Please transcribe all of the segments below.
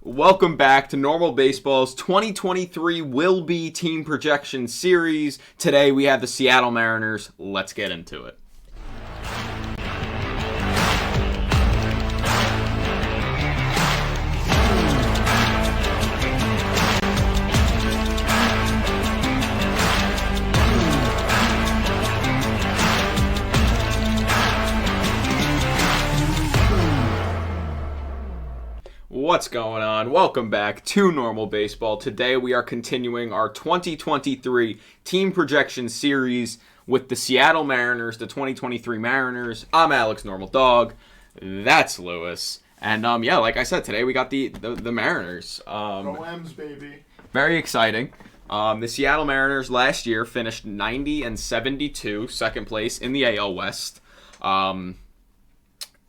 Welcome back to Normal Baseball's 2023 Will Be Team Projection Series. Today we have the Seattle Mariners. Let's get into it. What's going on? Welcome back to Normal Baseball. Today we are continuing our 2023 Team Projection Series with the Seattle Mariners, the 2023 Mariners. I'm Alex Normal Dog. That's Lewis. And like I said, today we got the Mariners. Go M's, baby. Very exciting. The Seattle Mariners last year finished 90-72, second place in the AL West.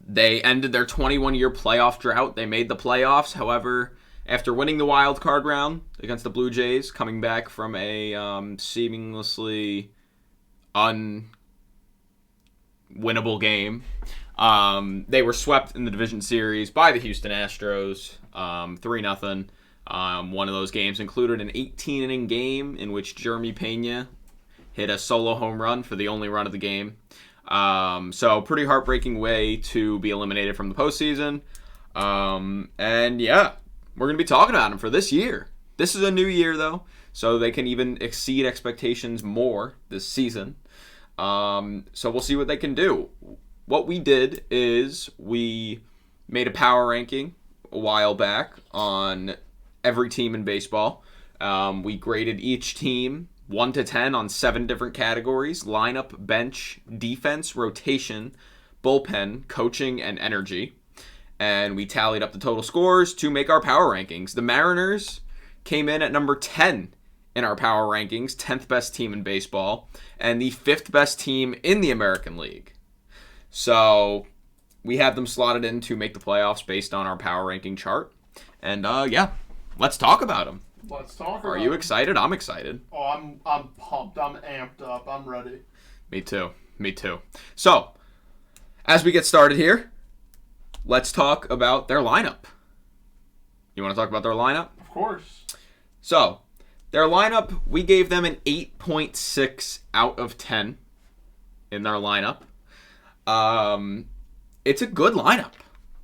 They ended their 21-year playoff drought. They made the playoffs. However, after winning the wild card round against the Blue Jays, coming back from a seamlessly unwinnable game, they were swept in the division series by the Houston Astros, 3-0. One of those games included an 18-inning game in which Jeremy Pena hit a solo home run for the only run of the game. So pretty heartbreaking way to be eliminated from the postseason. We're going to be talking about them for this year. This is a new year though, so they can even exceed expectations more this season. So we'll see what they can do. What we did is we made a power ranking a while back on every team in baseball. We graded each team 1 to 10 on 7 different categories: lineup, bench, defense, rotation, bullpen, coaching, and energy. And we tallied up the total scores to make our power rankings. The Mariners came in at number 10 in our power rankings, 10th best team in baseball, and the 5th best team in the American League. So we have them slotted in to make the playoffs based on our power ranking chart. And let's talk about them. Let's talk. Are you excited? I'm excited. Oh, I'm pumped. I'm amped up. I'm ready. Me too. So, as we get started here, let's talk about their lineup. You want to talk about their lineup? Of course. So, their lineup, we gave them an 8.6 out of 10 in their lineup. It's a good lineup.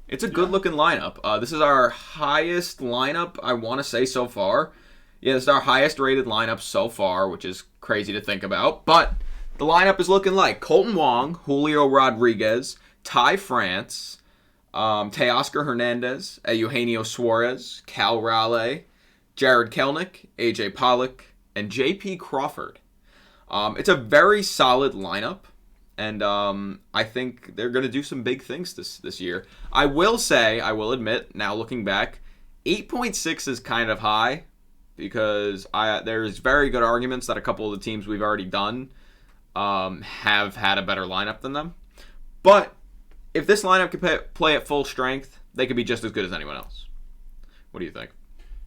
It's a good-looking lineup. This is our highest lineup, I want to say, so far. Yeah, this is our highest-rated lineup so far, which is crazy to think about. But the lineup is looking like Kolten Wong, Julio Rodriguez, Ty France, Teoscar Hernandez, Eugenio Suarez, Cal Raleigh, Jared Kelenic, AJ Pollock, and JP Crawford. It's a very solid lineup. And I think they're going to do some big things this year. I will admit, now looking back, 8.6 is kind of high because there's very good arguments that a couple of the teams we've already done have had a better lineup than them. But if this lineup could play at full strength, they could be just as good as anyone else. What do you think?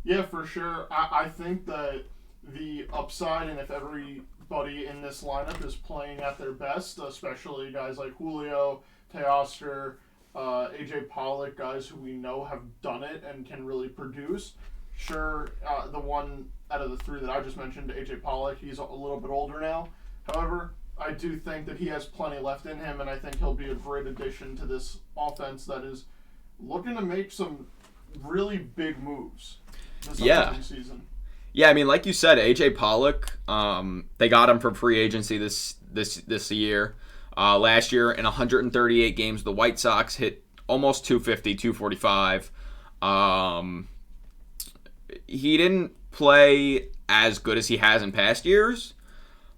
Yeah, for sure. I think that the upside, and if everybody in this lineup is playing at their best, especially guys like Julio, Teoscar, AJ Pollock, guys who we know have done it and can really produce. Sure, the one out of the three that I just mentioned, AJ Pollock, he's a little bit older now. However, I do think that he has plenty left in him, and I think he'll be a great addition to this offense that is looking to make some really big moves this upcoming season. Yeah, I mean, like you said, AJ Pollock, they got him from free agency this year. Last year, in 138 games, the White Sox hit almost 250, 245. He didn't play as good as he has in past years,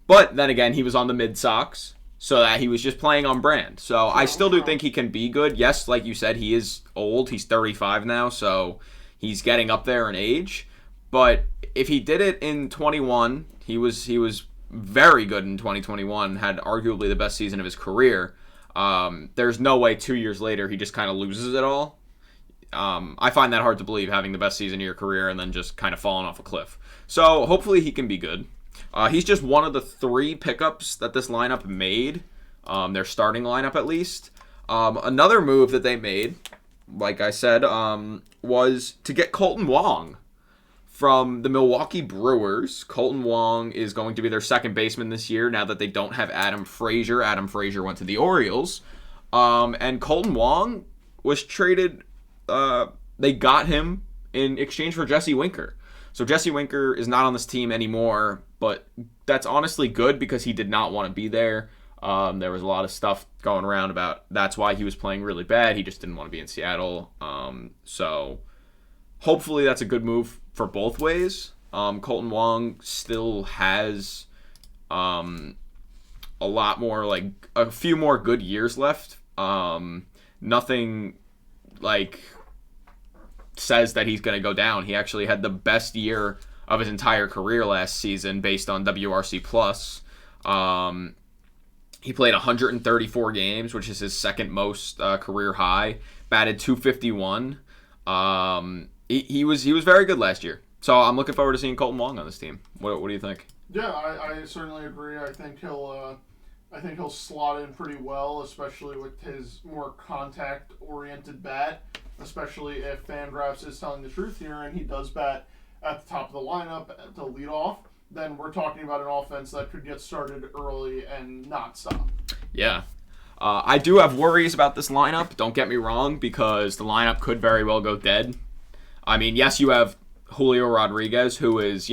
but then again, he was on the Mid-Sox, so that he was just playing on brand. So I still do think he can be good. Yes, like you said, he is old. He's 35 now, so he's getting up there in age. But if he did it in 21, he was very good in 2021, had arguably the best season of his career. There's no way 2 years later he just kind of loses it all. I find that hard to believe, having the best season of your career and then just kind of falling off a cliff. So hopefully he can be good. He's just one of the 3 pickups that this lineup made, their starting lineup at least. Another move that they made like I said, was to get Colton Wong from the Milwaukee Brewers. Colton Wong is going to be their second baseman this year now that they don't have Adam Frazier. Adam Frazier went to the Orioles. And Colton Wong was traded. They got him in exchange for Jesse Winker. So Jesse Winker is not on this team anymore, but that's honestly good because he did not want to be there. There was a lot of stuff going around about that's why he was playing really bad. He just didn't want to be in Seattle. So hopefully that's a good move for both ways. Colton Wong still has a lot more, like a few more good years left. Nothing like says that he's going to go down. He actually had the best year of his entire career last season based on WRC Plus. He played 134 games, which is his second most career high. Batted .251. He was very good last year. So I'm looking forward to seeing Colton Wong on this team. What do you think? Yeah, I certainly agree. I think he'll slot in pretty well, especially with his more contact-oriented bat. Especially if Fangraphs is telling the truth here, and he does bat at the top of the lineup to lead off. Then we're talking about an offense that could get started early and not stop. Yeah. I do have worries about this lineup, don't get me wrong, because the lineup could very well go dead. I mean, yes, you have Julio Rodriguez, who is,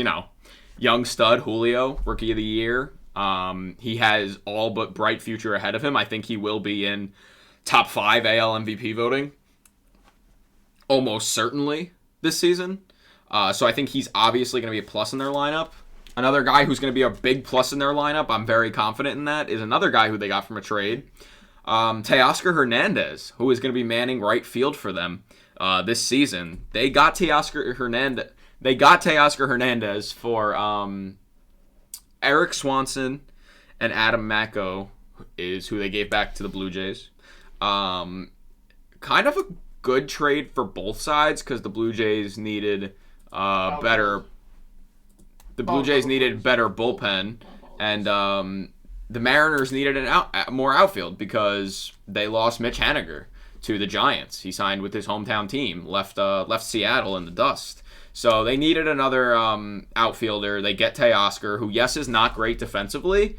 young stud Julio, Rookie of the Year. He has all but bright future ahead of him. I think he will be in top 5 AL MVP voting, almost certainly, this season. So I think he's obviously going to be a plus in their lineup. Another guy who's going to be a big plus in their lineup, I'm very confident in that, is another guy who they got from a trade. Teoscar Hernandez, who is going to be manning right field for them this season. They got Teoscar Hernandez for Eric Swanson and Adam Macko is who they gave back to the Blue Jays. Kind of a good trade for both sides because the Blue Jays needed better. The Blue Jays needed better bullpen, and the Mariners needed more outfield because they lost Mitch Haniger to the Giants. He signed with his hometown team, left Seattle in the dust. So they needed another outfielder. They get Teoscar, who, yes, is not great defensively,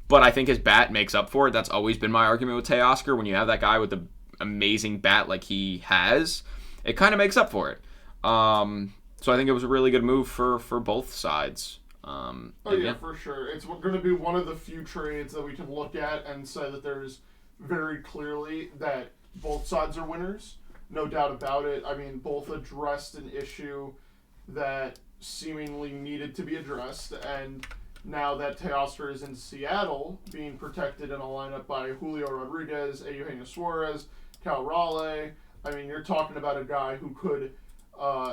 but I think his bat makes up for it. That's always been my argument with Teoscar. When you have that guy with the amazing bat like he has, it kind of makes up for it. So I think it was a really good move for both sides. For sure. It's going to be one of the few trades that we can look at and say that there's very clearly that both sides are winners. No doubt about it. I mean, both addressed an issue that seemingly needed to be addressed, and now that Teoscar is in Seattle, being protected in a lineup by Julio Rodriguez, Eugenio Suarez, Cal Raleigh, I mean, you're talking about a guy who could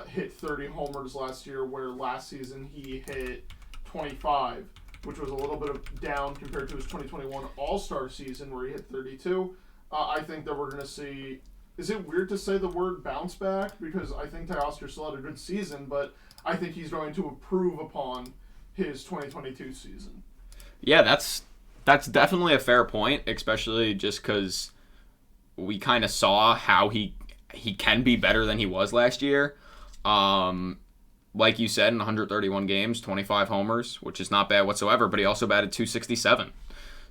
hit 30 homers last year, where last season he hit 25, which was a little bit down compared to his 2021 All-Star season where he hit 32. I think that we're going to see... Is it weird to say the word bounce back? Because I think Teoscar still had a good season, but I think he's going to improve upon his 2022 season. Yeah, that's definitely a fair point, especially just because we kind of saw how he can be better than he was last year. Like you said, in 131 games, 25 homers, which is not bad whatsoever, but he also batted .267.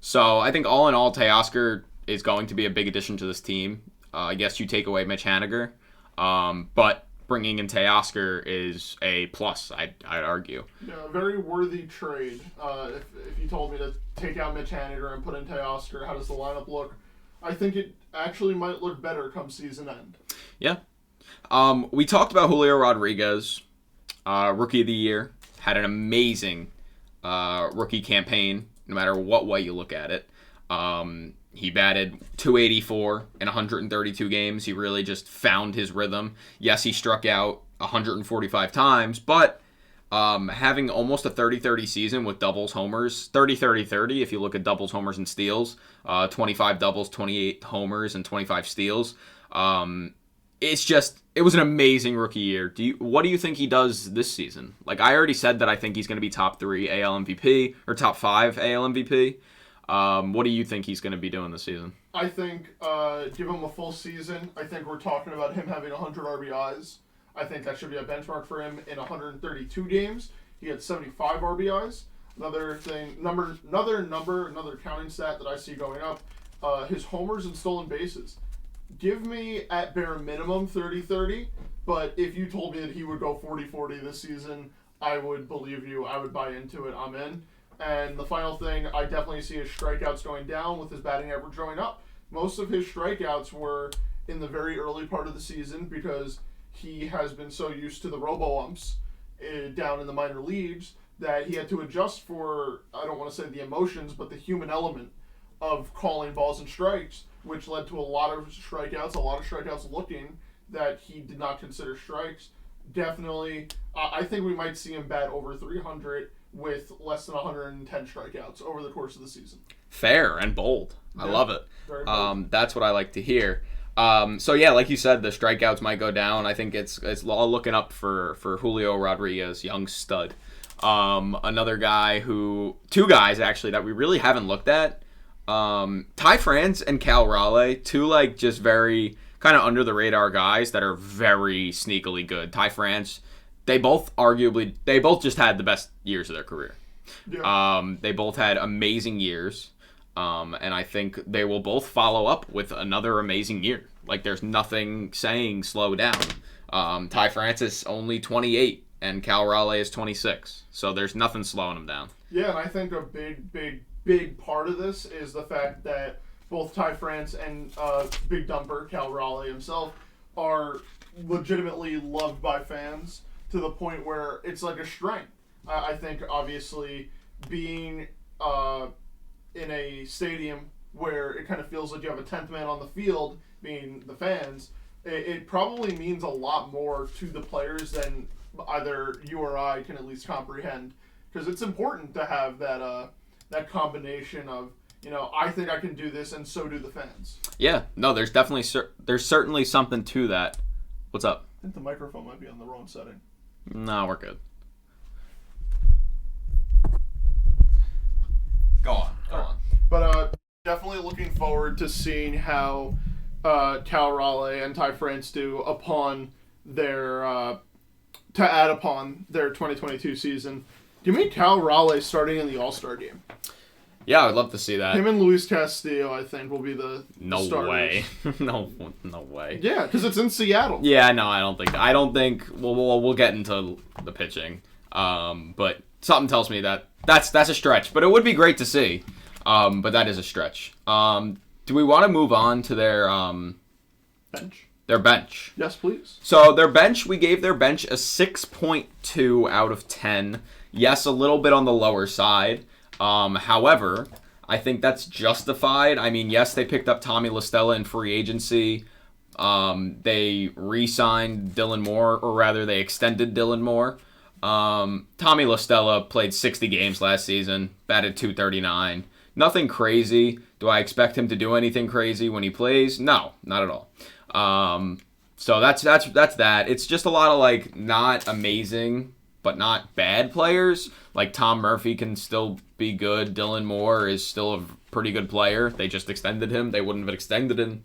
So I think all in all, Teoscar is going to be a big addition to this team. I guess you take away Mitch Haniger, but bringing in Teoscar is a plus, I'd argue. Yeah, a very worthy trade. If you told me to take out Mitch Haniger and put in Teoscar, how does the lineup look? I think it actually might look better come season end. Yeah. We talked about Julio Rodriguez, Rookie of the Year. Had an amazing rookie campaign, no matter what way you look at it. He batted .284 in 132 games. He really just found his rhythm. Yes, he struck out 145 times, but having almost a 30-30 season with doubles, homers, 30-30-30 if you look at doubles, homers, and steals, 25 doubles, 28 homers, and 25 steals. It was an amazing rookie year. What do you think he does this season? Like, I already said that I think he's going to be top 3 AL MVP, or top 5 AL MVP. What do you think he's going to be doing this season? I think give him a full season. I think we're talking about him having 100 RBIs. I think that should be a benchmark for him in 132 games. He had 75 RBIs. Another thing, another counting stat that I see going up, his homers and stolen bases. Give me at bare minimum 30-30, but if you told me that he would go 40-40 this season, I would believe you. I would buy into it. I'm in. And the final thing, I definitely see his strikeouts going down with his batting average going up. Most of his strikeouts were in the very early part of the season because he has been so used to the robo-umps down in the minor leagues that he had to adjust for, I don't want to say the emotions, but the human element of calling balls and strikes, which led to a lot of strikeouts looking that he did not consider strikes. Definitely, I think we might see him bat over 300 with less than 110 strikeouts over the course of the season. Fair and bold. I love it. Very bold. That's what I like to hear. So yeah, like you said, the strikeouts might go down. I think it's all looking up for Julio Rodriguez, young stud. Another guy two guys actually that we really haven't looked at. Ty France and Cal Raleigh, two like just very kind of under the radar guys that are very sneakily good. Ty France, they both just had the best years of their career. Yeah. They both had amazing years. And I think they will both follow up with another amazing year. Like, there's nothing saying slow down. Ty France is only 28, and Cal Raleigh is 26. So there's nothing slowing them down. Yeah, and I think a big part of this is the fact that both Ty France and Big Dumper, Cal Raleigh himself, are legitimately loved by fans to the point where it's like a strength. I think, obviously, being in a stadium where it kind of feels like you have a 10th man on the field, being the fans, it probably means a lot more to the players than either you or I can at least comprehend. Because it's important to have that combination of, I think I can do this, and so do the fans. Yeah, no, there's certainly something to that. What's up? I think the microphone might be on the wrong setting. No, we're good. Go on. But definitely looking forward to seeing how Cal Raleigh and Ty France do upon their to add upon their 2022 season. Give me Cal Raleigh starting in the All-Star game. Yeah, I'd love to see that. Him and Luis Castillo, I think, will be the starters. Way. No way. Yeah, because it's in Seattle. Yeah, no, I don't think we'll get into the pitching. But something tells me that that's a stretch, but it would be great to see. But that is a stretch. Do we want to move on to their bench? Their bench. Yes, please. So their bench, we gave their bench a 6.2 out of 10. Yes, a little bit on the lower side. However, I think that's justified. I mean, yes, they picked up Tommy La Stella in free agency. They re-signed Dylan Moore, or rather, they extended Dylan Moore. Tommy La Stella played 60 games last season, batted .239. Nothing crazy. Do I expect him to do anything crazy when he plays? No, not at all. So that's that. It's just a lot of like not amazing but not bad players. Like Tom Murphy can still be good. Dylan Moore is still a pretty good player. They just extended him. They wouldn't have extended him.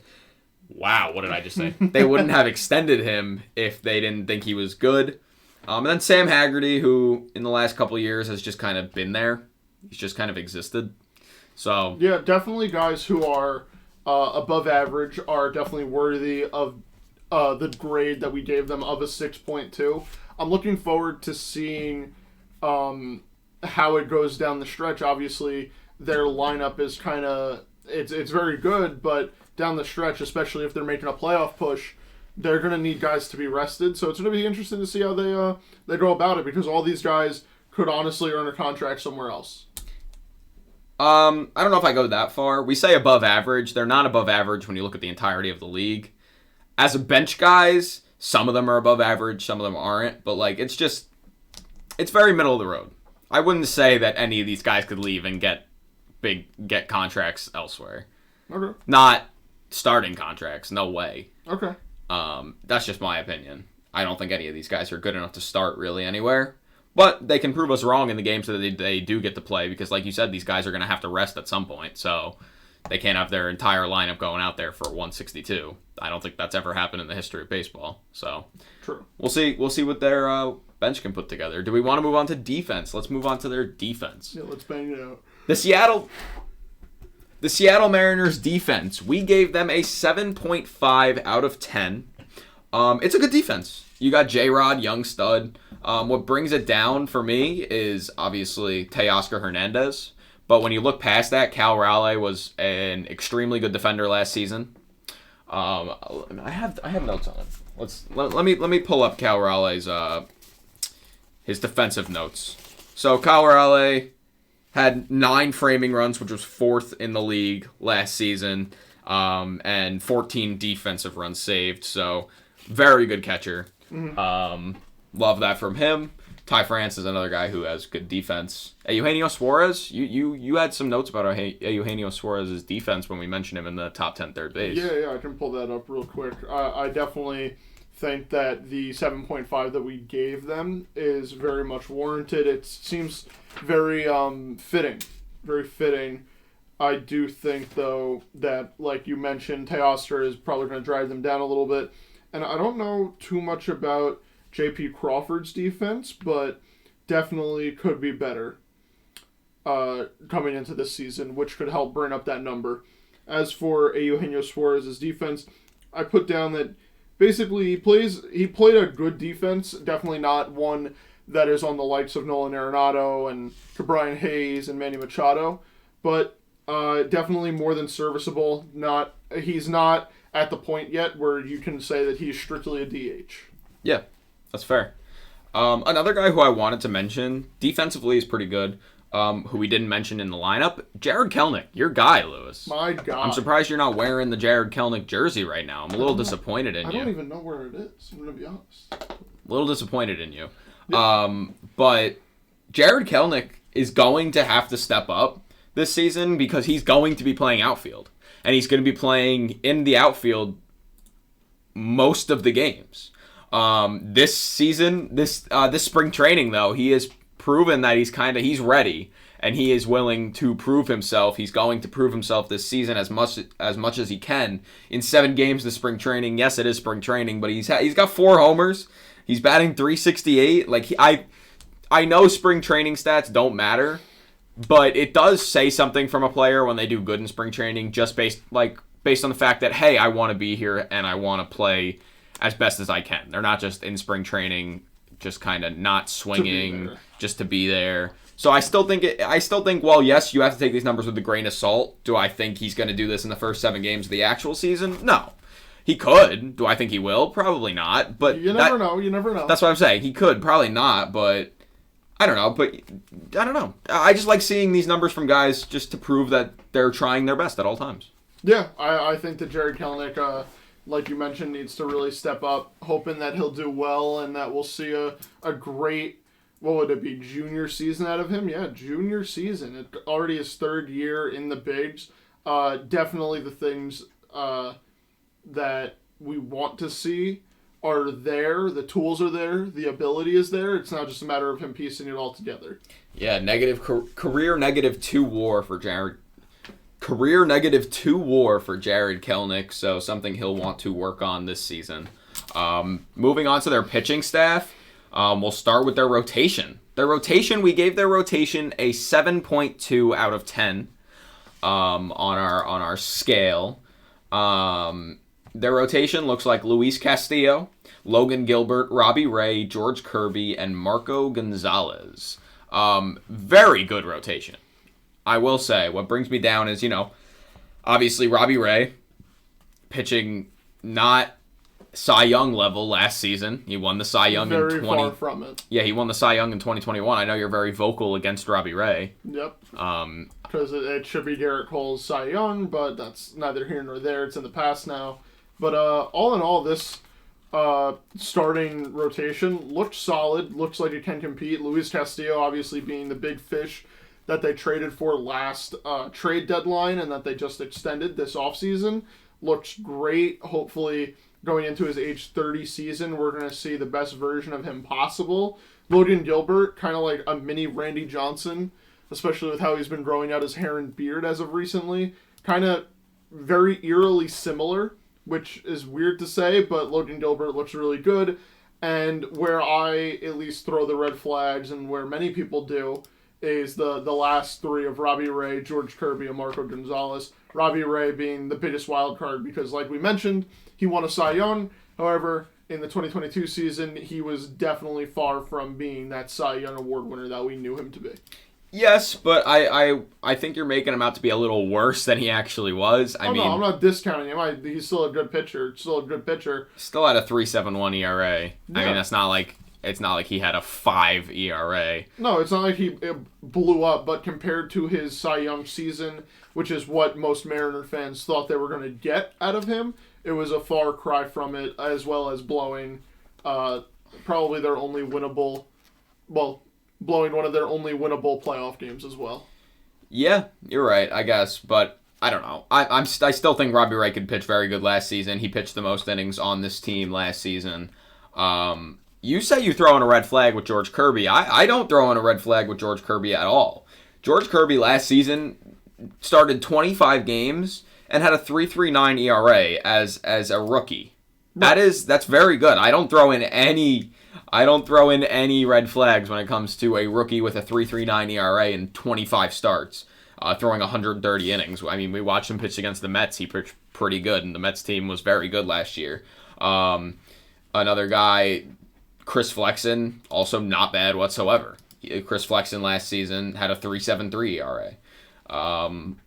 Wow, what did I just say? They wouldn't have extended him if they didn't think he was good. And then Sam Haggerty, who in the last couple of years has just kind of been there. He's just kind of existed. So yeah, definitely guys who are above average are definitely worthy of the grade that we gave them of a 6.2. I'm looking forward to seeing how it goes down the stretch. Obviously, their lineup is kind of it's very good, but down the stretch, especially if they're making a playoff push, they're going to need guys to be rested. So it's going to be interesting to see how they go about it, because all these guys could honestly earn a contract somewhere else. I don't know if I go that far. We say above average. They're not above average when you look at the entirety of the league. As a bench guys, some of them are above average, some of them aren't. But like it's very middle of the road. I wouldn't say that any of these guys could leave and get contracts elsewhere. Okay. Not starting contracts. No way. Okay. That's just my opinion. I don't think any of these guys are good enough to start really anywhere. But they can prove us wrong in the games that they do get to play because, like you said, these guys are going to have to rest at some point. So they can't have their entire lineup going out there for 162. I don't think that's ever happened in the history of baseball. So True. we'll see. We'll see what their bench can put together. Do we want to move on to defense? Let's move on to their defense. Yeah, let's bang it out. The Seattle Mariners defense. We gave them a 7.5 out of 10. It's a good defense. You got J-Rod, young stud. What brings it down for me is obviously Teoscar Hernandez. But when you look past that, Cal Raleigh was an extremely good defender last season. I have notes on it. Let me pull up Cal Raleigh's his defensive notes. So Cal Raleigh had 9 framing runs, which was 4th in the league last season, and 14 defensive runs saved. So very good catcher. Love that from him. Ty France is another guy who has good defense. Eugenio Suarez, you had some notes about Eugenio Suarez's defense when we mentioned him in the top 10 third base. Yeah, I can pull that up real quick. I definitely think that the 7.5 that we gave them is very much warranted. It seems very fitting. Very fitting. I do think, though, that, like you mentioned, Teoscar is probably going to drive them down a little bit. And I don't know too much about J.P. Crawford's defense, but definitely could be better coming into this season, which could help bring up that number. As for Eugenio Suarez's defense, I put down that basically he played a good defense, definitely not one that is on the likes of Nolan Arenado and Brian Hayes and Manny Machado, but definitely more than serviceable. He's not at the point yet where you can say that he's strictly a DH. Yeah, that's fair. Another guy who I wanted to mention, defensively is pretty good, who we didn't mention in the lineup, Jarred Kelenic, your guy, Lewis. My God. I'm surprised you're not wearing the Jarred Kelenic jersey right now. I'm a little disappointed in you. I don't even know where it is, I'm going to be honest. A little disappointed in you. But Jarred Kelenic is going to have to step up this season because he's going to be playing outfield. And he's going to be playing in the outfield most of the games. This season, this spring training, though, he has proven that he's ready and he is willing to prove himself. He's going to prove himself this season as much as he can in 7 games this spring training. Yes, it is spring training, but he's got 4 homers. He's batting .368. I know spring training stats don't matter, but it does say something from a player when they do good in spring training, just based on the fact that, hey, I want to be here and I want to play as best as I can. They're not just in spring training, just kind of not swinging just to be there. So I still think, well, yes, you have to take these numbers with a grain of salt. Do I think he's going to do this in the first 7 games of the actual season? No. He could. Do I think he will? Probably not. But you never know. You never know. That's what I'm saying. He could. Probably not. But I don't know. But I don't know. I just like seeing these numbers from guys just to prove that they're trying their best at all times. Yeah, I think that Jarred Kelenic, like you mentioned, needs to really step up, hoping that he'll do well and that we'll see a great, what would it be, junior season out of him? Yeah, junior season. It already his 3rd year in the bigs. Definitely the things that we want to see are there. The tools are there. The ability is there. It's not just a matter of him piecing it all together. Yeah, career -2 WAR for Jarred. Career -2 WAR for Jarred Kelenic, so something he'll want to work on this season. Moving on to their pitching staff, we'll start with their rotation. We gave their rotation a 7.2 out of 10 on our scale. Their rotation looks like Luis Castillo, Logan Gilbert, Robbie Ray, George Kirby, and Marco Gonzalez. Very good rotation. I will say, what brings me down is, obviously Robbie Ray pitching not Cy Young level last season. He won the Cy Young very far from it. Yeah, he won the Cy Young in 2021. I know you're very vocal against Robbie Ray. Yep. Because it should be Garrett Cole's Cy Young, but that's neither here nor there. It's in the past now. But all in all, this starting rotation looks solid. Looks like it can compete. Luis Castillo obviously being the big fish that they traded for last trade deadline and that they just extended this offseason. Looks great. Hopefully going into his age 30 season, we're going to see the best version of him possible. Logan Gilbert, kind of like a mini Randy Johnson, especially with how he's been growing out his hair and beard as of recently. Kind of very eerily similar, which is weird to say, but Logan Gilbert looks really good. And where I at least throw the red flags, and where many people do, is the last three of Robbie Ray, George Kirby, and Marco Gonzalez. Robbie Ray being the biggest wild card because, like we mentioned, he won a Cy Young. However, in the 2022 season, he was definitely far from being that Cy Young Award winner that we knew him to be. Yes, but I think you're making him out to be a little worse than he actually was. I mean, no, I'm not discounting him. He's still a good pitcher. Still a good pitcher. Still had a 3.71 ERA. Yeah. I mean, it's not like he had a 5 ERA. No, it's not like it blew up, but compared to his Cy Young season, which is what most Mariner fans thought they were going to get out of him, it was a far cry from it, as well as blowing probably their only winnable, blowing one of their only winnable playoff games as well. Yeah, you're right, I guess, but I don't know. I still think Robbie Ray could pitch very good last season. He pitched the most innings on this team last season. You say you throw in a red flag with George Kirby. I don't throw in a red flag with George Kirby at all. George Kirby last season started 25 games and had a 3.39 ERA as a rookie. That's very good. I don't throw in any red flags when it comes to a rookie with a 3.39 ERA and 25 starts, throwing 130 innings. I mean, we watched him pitch against the Mets. He pitched pretty good, and the Mets team was very good last year. Another guy, Chris Flexen, also not bad whatsoever. Chris Flexen last season had a 3.73 ERA.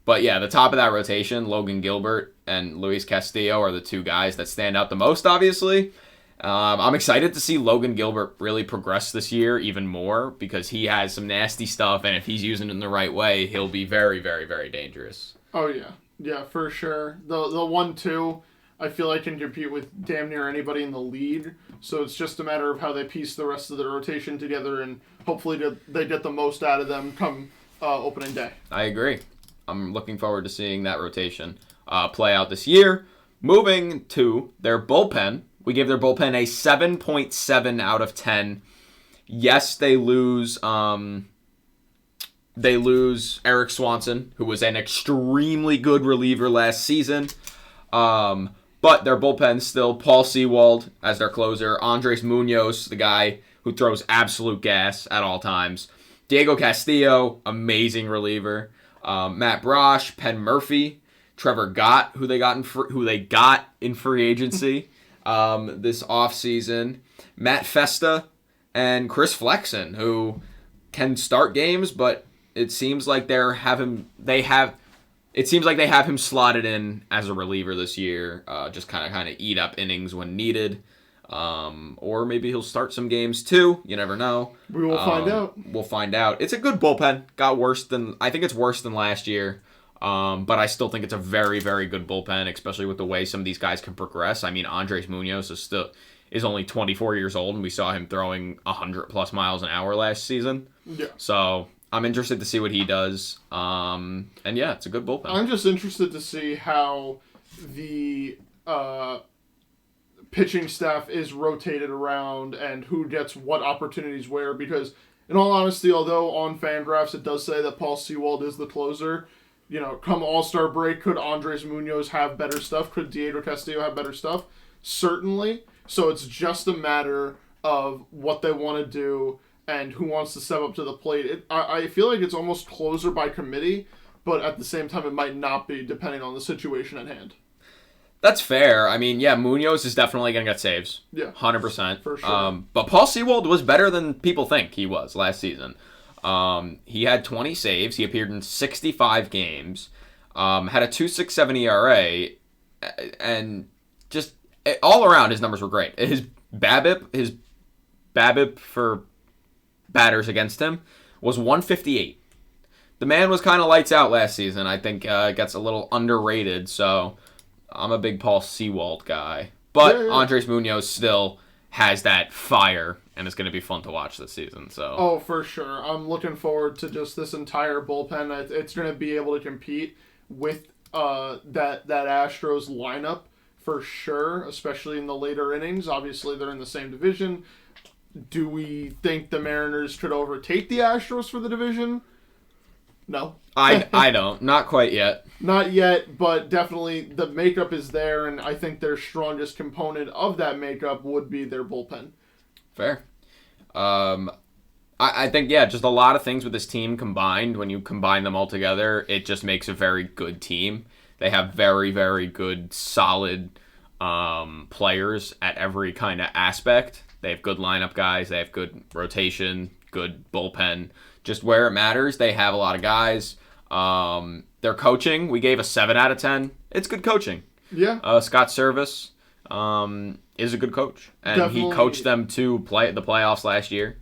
But yeah, the top of that rotation, Logan Gilbert and Luis Castillo are the two guys that stand out the most, obviously. I'm excited to see Logan Gilbert really progress this year even more because he has some nasty stuff, and if he's using it in the right way, he'll be very, very, very dangerous. Oh, yeah. Yeah, for sure. The 1-2, I feel like can compete with damn near anybody in the league. So it's just a matter of how they piece the rest of the rotation together, and hopefully they get the most out of them come opening day. I agree. I'm looking forward to seeing that rotation play out this year. Moving to their bullpen. We gave their bullpen a 7.7 out of 10. Yes, they lose Eric Swanson, who was an extremely good reliever last season. But their bullpen still Paul Sewald as their closer, Andres Munoz, the guy who throws absolute gas at all times, Diego Castillo, amazing reliever, Matt Brosh, Penn Murphy, Trevor Gott, who they got in free agency this offseason, Matt Festa, and Chris Flexen, who can start games, but it seems like they have him slotted in as a reliever this year, just kind of eat up innings when needed. Or maybe he'll start some games too. You never know. We will find out. We'll find out. It's a good bullpen. I think it's worse than last year. But I still think it's a very, very good bullpen, especially with the way some of these guys can progress. I mean, Andres Munoz is only 24 years old, and we saw him throwing 100+ miles an hour last season. Yeah. So I'm interested to see what he does. And yeah, it's a good bullpen. I'm just interested to see how the pitching staff is rotated around and who gets what opportunities where, because in all honesty, although on FanGraphs it does say that Paul Sewald is the closer, come All-Star break, could Andres Munoz have better stuff? Could Diego Castillo have better stuff? Certainly. So it's just a matter of what they want to do and who wants to step up to the plate. I feel like it's almost closer by committee, but at the same time it might not be, depending on the situation at hand. That's fair. I mean, yeah, Munoz is definitely going to get saves. Yeah. 100%. For sure. But Paul Sewald was better than people think he was last season. He had 20 saves. He appeared in 65 games. Had a 2.67 ERA. And just all around, his numbers were great. His BABIP for batters against him was 158. The man was kind of lights out last season. I think gets a little underrated, so I'm a big Paul Sewald guy. But yeah. Andres Munoz still has that fire, and it's going to be fun to watch this season. So. Oh, for sure. I'm looking forward to just this entire bullpen. It's going to be able to compete with that Astros lineup for sure, especially in the later innings. Obviously, they're in the same division. Do we think the Mariners could overtake the Astros for the division? No. I don't. Not quite yet. Not yet, but definitely the makeup is there, and I think their strongest component of that makeup would be their bullpen. Fair. I think, yeah, just a lot of things with this team combined. When you combine them all together, it just makes a very good team. They have very, very good, solid players at every kind of aspect. They have good lineup guys. They have good rotation, good bullpen. Just where it matters, they have a lot of guys. Their coaching, we gave a 7 out of 10. It's good coaching. Yeah. Scott Service is a good coach. And Definitely. he coached them to play the playoffs last year.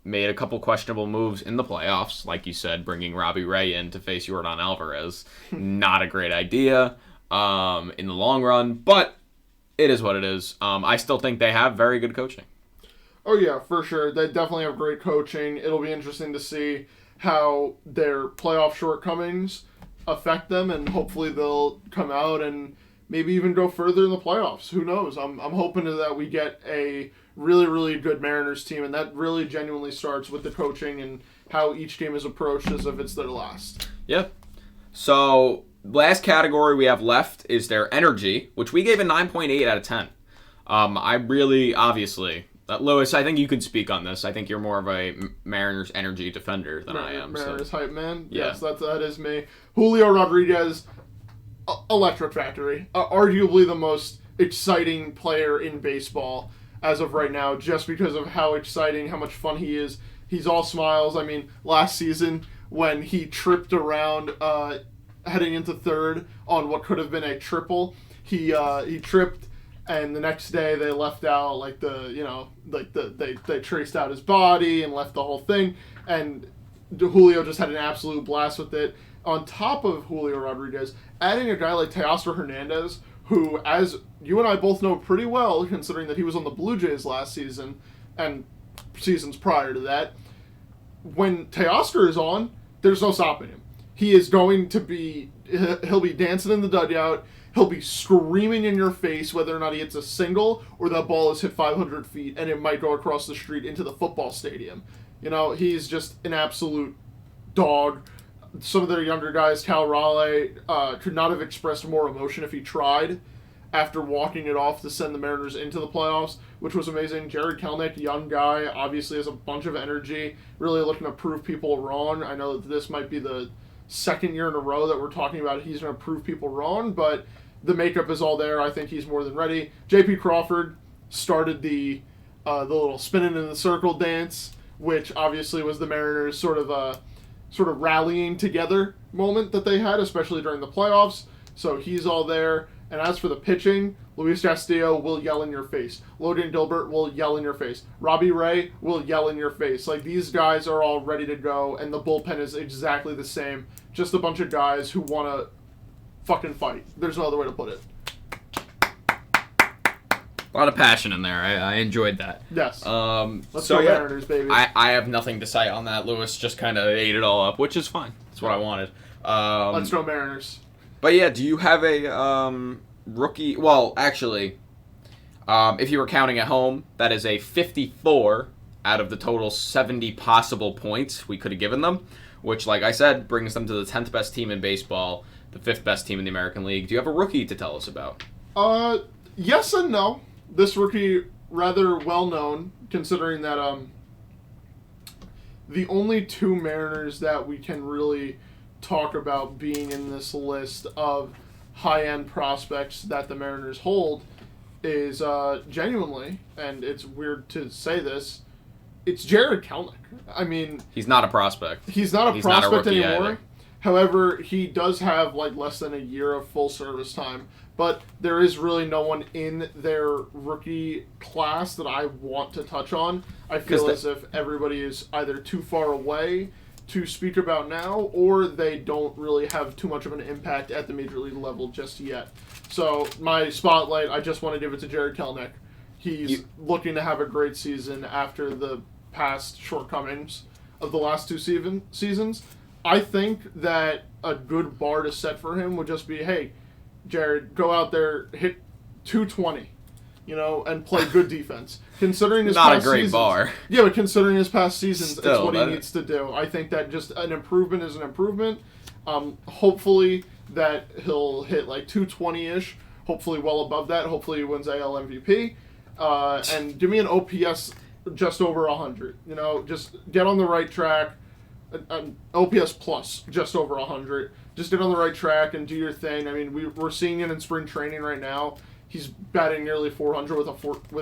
Made a couple questionable moves in the playoffs. Like you said, bringing Robbie Ray in to face Yordan Alvarez. Not a great idea in the long run. But it is what it is. I still think they have very good coaching. Oh, yeah, for sure. They definitely have great coaching. It'll be interesting to see how their playoff shortcomings affect them, and hopefully they'll come out and maybe even go further in the playoffs. Who knows? I'm hoping that we get a really, really good Mariners team, and that really genuinely starts with the coaching and how each game is approached as if it's their last. Yep. So, last category we have left is their energy, which we gave a 9.8 out of 10. I really, obviously... Lewis, I think you could speak on this. I think you're more of a Mariners energy defender than I am. Mariners hype man? Yeah. Yes, that is me. Julio Rodriguez, electric factory. Arguably the most exciting player in baseball as of right now, just because of how exciting, how much fun he is. He's all smiles. I mean, last season when he tripped around heading into third on what could have been a triple, he tripped. And the next day they left out they traced out his body and left the whole thing. And Julio just had an absolute blast with it. On top of Julio Rodriguez, adding a guy like Teoscar Hernandez, who, as you and I both know pretty well, considering that he was on the Blue Jays last season and seasons prior to that, when Teoscar is on, there's no stopping him. He'll be dancing in the dugout. He'll be screaming in your face whether or not he hits a single or that ball is hit 500 feet and it might go across the street into the football stadium. You know, he's just an absolute dog. Some of their younger guys, Cal Raleigh, could not have expressed more emotion if he tried after walking it off to send the Mariners into the playoffs, which was amazing. Jared Kelenic, young guy, obviously has a bunch of energy, really looking to prove people wrong. I know that this might be the second year in a row that we're talking about he's going to prove people wrong, but the makeup is all there. I think he's more than ready. J.P. Crawford started the little spinning in the circle dance, which obviously was the Mariners' sort of rallying together moment that they had, especially during the playoffs. So he's all there. And as for the pitching, Luis Castillo will yell in your face. Logan Gilbert will yell in your face. Robbie Ray will yell in your face. Like, these guys are all ready to go, and the bullpen is exactly the same. Just a bunch of guys who want to fucking fight. There's no other way to put it. A lot of passion in there. I enjoyed that. Yes. Let's so go yeah, Mariners, baby. I have nothing to say on that. Lewis just kind of ate it all up, which is fine. That's what I wanted. Let's go Mariners. But yeah, do you have a rookie? Well, actually, if you were counting at home, that is a 54 out of the total 70 possible points we could have given them, which, like I said, brings them to the 10th best team in baseball, the 5th best team in the American League. Do you have a rookie to tell us about? Yes and no. This rookie, rather well known, considering that the only two Mariners that we can really talk about being in this list of high-end prospects that the Mariners hold is genuinely, and it's weird to say this, it's Jared Kelenic. I mean, he's not a prospect. He's not a He's prospect not a rookie anymore. either. However, he does have less than a year of full service time. But there is really no one in their rookie class that I want to touch on. I feel as if everybody is either too far away to speak about now, or they don't really have too much of an impact at the major league level just yet. So my spotlight, I just want to give it to Jared Kelenic. He's looking to have a great season after the past shortcomings of the last two seasons. I think that a good bar to set for him would just be, hey, Jared, go out there, hit 220, and play good defense. Considering his Not past a great seasons, bar. Yeah, but considering his past seasons, Still, it's what he needs to do. I think that just an improvement is an improvement. Hopefully that he'll hit like 220-ish. Hopefully well above that. Hopefully he wins AL MVP. And give me an OPS just over 100. Just get on the right track. An OPS plus just over 100. Just get on the right track and do your thing. I mean, we're seeing it in spring training right now. He's batting nearly 400 with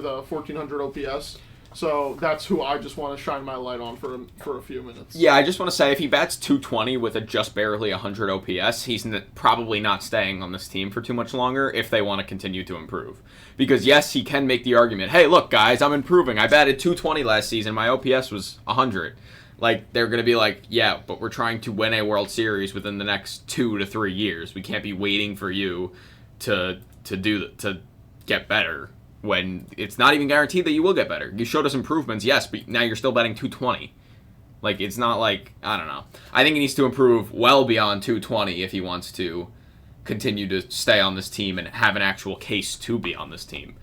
a 1400 OPS. So that's who I just want to shine my light on for a few minutes. Yeah, I just want to say if he bats 220 with a just barely 100 OPS, he's probably not staying on this team for too much longer if they want to continue to improve. Because yes, he can make the argument, hey, look, guys, I'm improving. I batted 220 last season. My OPS was 100. Like, they're going to be like, yeah, but we're trying to win a World Series within the next 2 to 3 years. We can't be waiting for you to get better when it's not even guaranteed that you will get better. You showed us improvements, yes, but now you're still batting 220. Like, it's not like, I don't know. I think he needs to improve well beyond 220 if he wants to continue to stay on this team and have an actual case to be on this team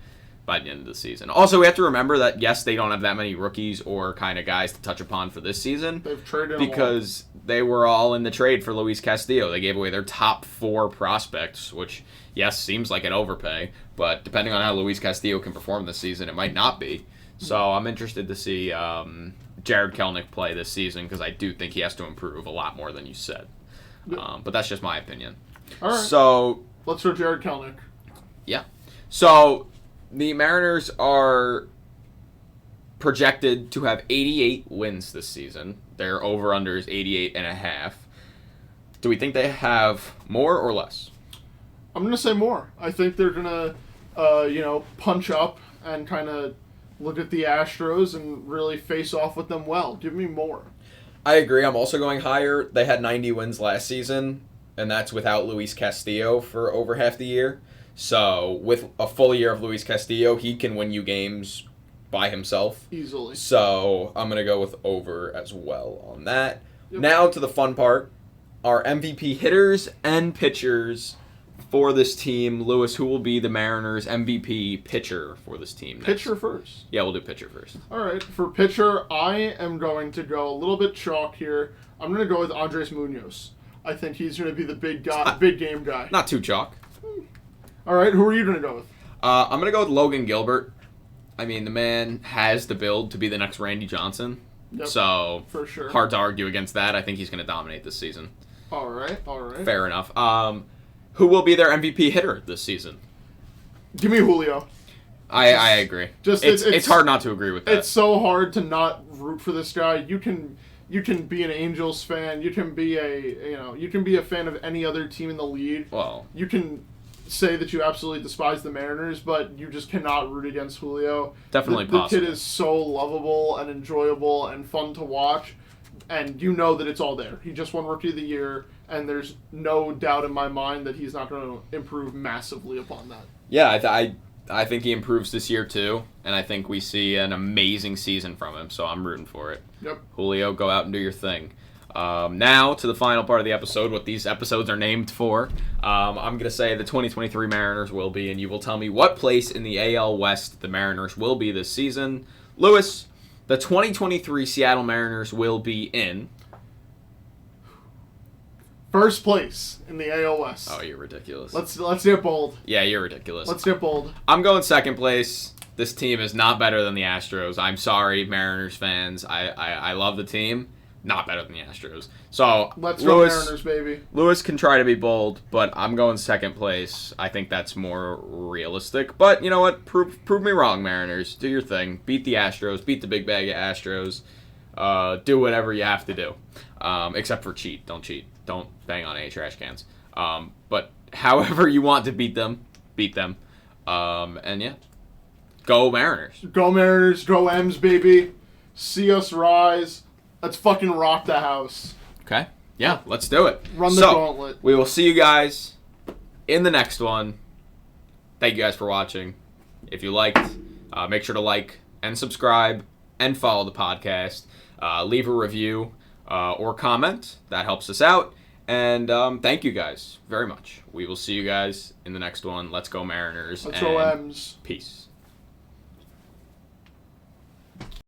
by the end of the season. Also, we have to remember that, yes, they don't have that many rookies or kind of guys to touch upon for this season. They've traded because they were all in the trade for Luis Castillo. They gave away their top 4 prospects, which, yes, seems like an overpay, but depending on how Luis Castillo can perform this season, it might not be. So I'm interested to see Jared Kelenic play this season because I do think he has to improve a lot more than you said. But that's just my opinion. All right. So let's go Jared Kelenic. Yeah. So the Mariners are projected to have 88 wins this season. Their over-under is 88.5. Do we think they have more or less? I'm going to say more. I think they're going to, punch up and kind of look at the Astros and really face off with them well. Give me more. I agree. I'm also going higher. They had 90 wins last season, and that's without Luis Castillo for over half the year. So with a full year of Luis Castillo, he can win you games by himself. Easily. So I'm going to go with over as well on that. Yep. Now to the fun part. Our MVP hitters and pitchers for this team. Lewis, who will be the Mariners' MVP pitcher for this team next? Pitcher first. Yeah, we'll do pitcher first. All right. For pitcher, I am going to go a little bit chalk here. I'm going to go with Andres Munoz. I think he's going to be the big game guy. Not too chalk. All right. Who are you going to go with? I'm going to go with Logan Gilbert. I mean, the man has the build to be the next Randy Johnson. Yep, so for sure. Hard to argue against that. I think he's going to dominate this season. All right. Fair enough. Who will be their MVP hitter this season? Give me Julio. I agree. It's hard not to agree with that. It's so hard to not root for this guy. You can be an Angels fan. You can be a fan of any other team in the league. Well, you can say that you absolutely despise the Mariners, but you just cannot root against Julio. Definitely the possible. The kid is so lovable and enjoyable and fun to watch, and you know that it's all there. He just won Rookie of the Year, and there's no doubt in my mind that he's not going to improve massively upon that. Yeah, I think he improves this year too, and I think we see an amazing season from him, so I'm rooting for it. Yep. Julio, go out and do your thing. Now to the final part of the episode, what these episodes are named for. I'm going to say the 2023 Mariners will be, and you will tell me what place in the AL West the Mariners will be this season. Lewis, the 2023 Seattle Mariners will be in... First place in the AL West. Oh, you're ridiculous. Let's get bold. Yeah, you're ridiculous. Let's get bold. I'm going second place. This team is not better than the Astros. I'm sorry, Mariners fans. I love the team. Not better than the Astros. So let's go Mariners, baby. Lewis can try to be bold, but I'm going second place. I think that's more realistic. But you know what? Prove me wrong, Mariners. Do your thing. Beat the Astros. Beat the big bag of Astros. Do whatever you have to do. Except for cheat. Don't cheat. Don't bang on any trash cans. But however you want to beat them, beat them. And yeah. Go Mariners. Go Mariners. Go M's, baby. See us rise. Let's fucking rock the house. Okay. Yeah, let's do it. Run the gauntlet. We will see you guys in the next one. Thank you guys for watching. If you liked, make sure to like and subscribe and follow the podcast. Leave a review or comment. That helps us out. And thank you guys very much. We will see you guys in the next one. Let's go Mariners. Let's and go M's. Peace.